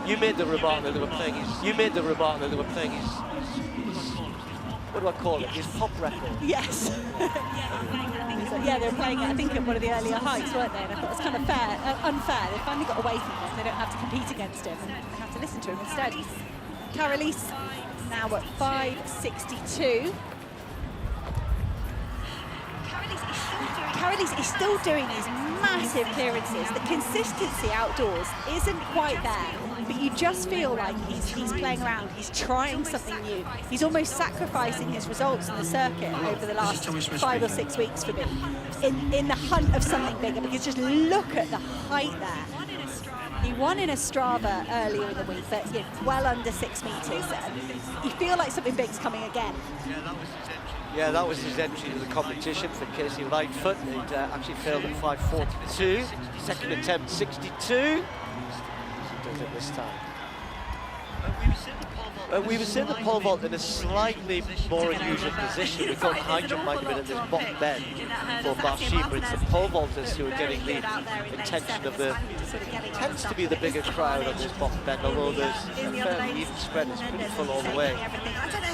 You made the remark that they were playing his. You made the remark that they were playing his what do I call it? His pop record. Yes. Yeah, they were playing it, I think, at one of the earlier heights, weren't they? And I thought it was kind of unfair. They finally got away from him. They don't have to compete against him, and they have to listen to him instead. Carolis now at 5.62. Carolis is still doing these massive clearances. The consistency outdoors isn't quite there, but you just feel like he's playing around, he's trying something new. He's almost sacrificing his results in the circuit over the last 5 or 6 weeks for me, in the hunt of something bigger, because just look at the height there. He won in a Strava earlier in the week, but well under 6 meters. You feel like something big's coming again. Yeah, that was his entry to the competition for Casey Lightfoot. He'd actually failed at 5.42. Second attempt, 62. Does it this time. We were seeing the pole vault in a slightly more unusual position. We thought the high jump might have been at this bottom bend for Barshim, but it's the pole vaulters who are getting the attention of the... tends to be the bigger crowd on this bottom bend, although there's a fairly even spread. It's pretty full all the way.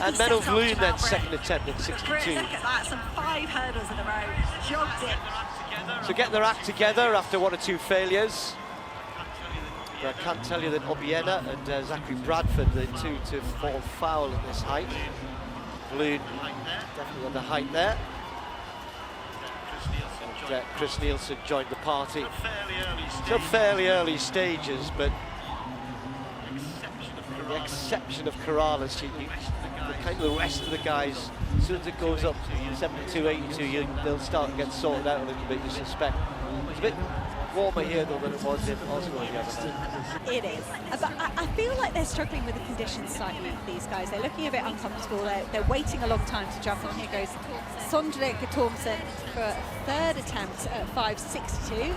And Menno Vloen then second attempt at 62. Look at that, some 5 hurdles in a row, jogged it. So getting their act together after 1 or 2 failures. But I can't tell you that Obiena and Zachary Bradford, the two to fall foul at this height. Vloen definitely on the height there. And, Chris Nielsen joined the party. Still fairly early stages, but with the exception of Corrales, kind of the rest of the guys, as soon as it goes up 72, 82, they'll start to get sorted out a little bit, you suspect. It's a bit warmer here though than it was in Oslo the other night. It is, but I feel like they're struggling with the conditions slightly, these guys. They're looking a bit uncomfortable, they're waiting a long time to jump, and here goes Sondre Thomsen for a 3rd attempt at 5.62.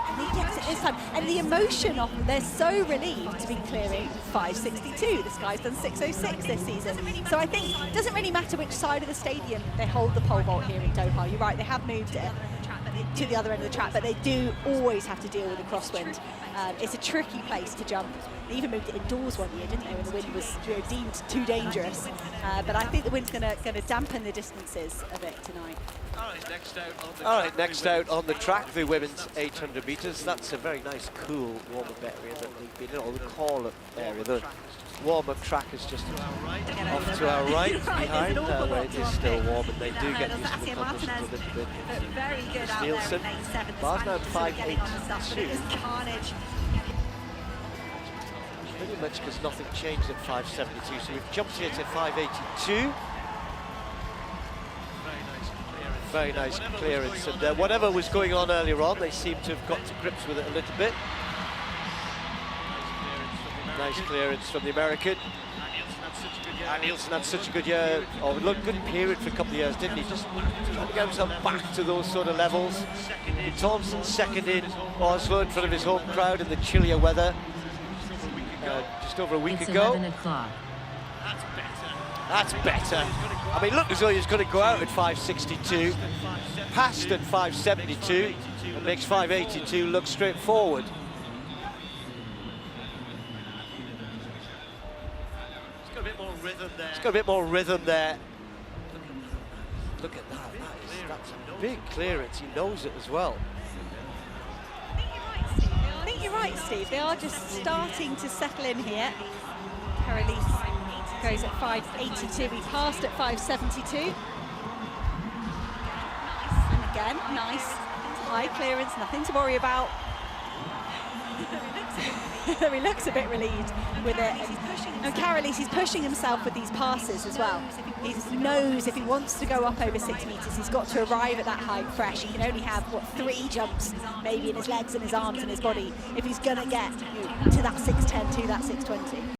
And he gets it this time, and the emotion of them, they're so relieved to be clearing 5.62. This guy's done 6.06 this season. So I think it doesn't really matter which side of the stadium they hold the pole vault here in Doha. You're right, they have moved it to the other end of the track, but they do always have to deal with the crosswind. It's a tricky place to jump. They even moved it indoors one year, didn't they, when the wind was deemed too dangerous. But I think the wind's going to dampen the distances a bit tonight. All right, next out on the track, the women's 800 metres. That's a very nice, cool warm-up area that they've been in, or the call-up area. The warm-up track is just off to our right, behind, where it is still warm, and they do get used to the conditions a little bit. Very good out Nielsen, bars now at 5.82. Pretty much because nothing changed at 5.72, so we've jumped here to 5.82. Very nice clearance, and whatever was going on earlier on, they seem to have got to grips with it a little bit. Nice clearance from the American. And Nielsen had such a good year, or good period for a couple of years, didn't he? Just trying to get himself back to those sort of levels. Thompson second in Oslo in front of his home crowd in the chillier weather just over a week ago. 11 o'clock. That's better. I mean, look as though he's going to go out at 5.62, passed at 5.72, and makes 5.82 look straightforward. It's got a bit more rhythm there. It's got a bit more rhythm there. Look at that. That's a big clearance. He knows it as well. I think you're right, Steve. They are just starting to settle in here. Carolis goes at 5.82. He passed at 5.72. And again, nice high clearance, nothing to worry about. He looks a bit relieved with it. And Carolis, he's pushing himself with these passes as well. He knows if he wants to go up over 6 meters, he's got to arrive at that height fresh. He can only have, 3 jumps maybe in his legs and his arms and his body if he's going to get to that 6.10, to that 6.20.